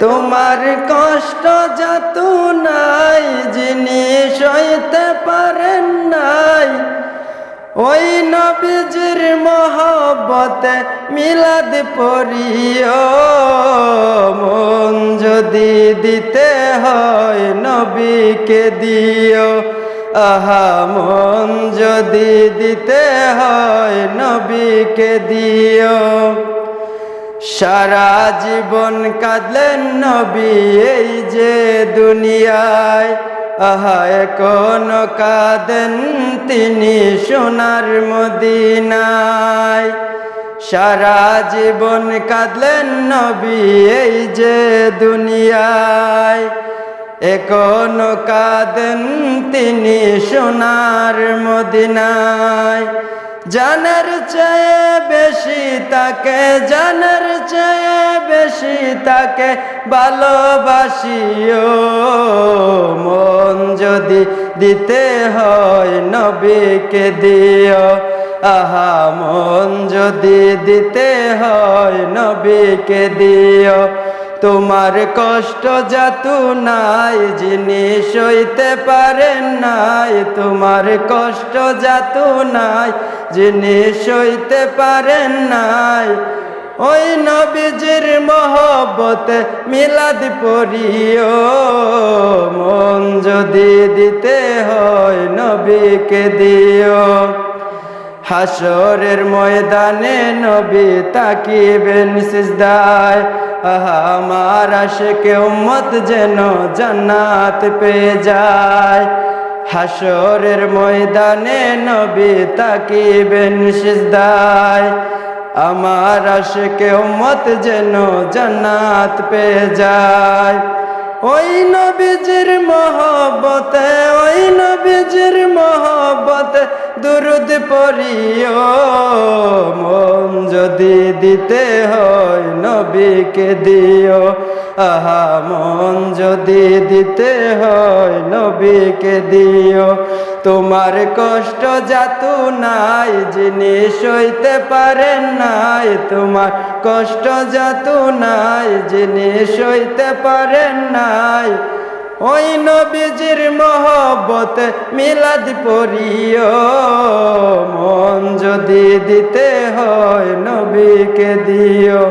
তোমার কষ্ট যত নাই যিনি সইতে পারেন নাই, ওই নবীজির মহব্বতে মিলাদ পড়িও। মন যদি দিতে হয় নবীকে দিও, আহা মন যদি দিতে হয় নবীকে দিও। সারা জীবন কাঁদলেন নবী এই যে দুনিয়ায়, আহা এখনো কাঁদেন তিনি সোনার মদিনায়। সারা জীবন কাঁদলেন নবী এই যে দুনিয়ায়, এখনো কাঁদেন তিনি সোনার মদিনায়। জানের চেয়ে বেশি তাকে, জানের চেয়ে বেশি তাকে ভালোবাসিও। মন যদি দিতে হয় নবীকে দিও, আহা মন যদি দিতে হয় নবীকে দিও। তোমার কষ্ট যত নাই যিনি সইতে পারেন নাই, তোমার কষ্ট যত নাই যিনি সইতে পারেন নাই, ওই নবীজির মহব্বতে মিলাদ পড়িও। মন যদি দিতে হয় নবীকে দিও। হাসরের ময়দানে নবী তাকিবেন সিজদায়, আহা আমার আশিকে উম্মত যেন জান্নাত পেয়ে যায়। হাসরের ময়দানে নবী তাকিবেন সিজদায়, আমার আশিকে উম্মত যেন জান্নাত পেয়ে যায়। ওই নবীজির মহব্বতে, ওই নবীজির মহব্বতে দুরুদ পড়িও। মন যদি দিতে হয় নবীকে দিও, আহা মন যদি দিতে হয় নবীকে দিও। তোমার কষ্ট যত নাই যিনি সইতে পারেন নাই, তোমার কষ্ট যত নাই যিনি সইতে পারেন নাই, ওই নবীজির মহব্বতে মিলাদ পড়িও। মন যদি দিতে হয় নবীকে দিও।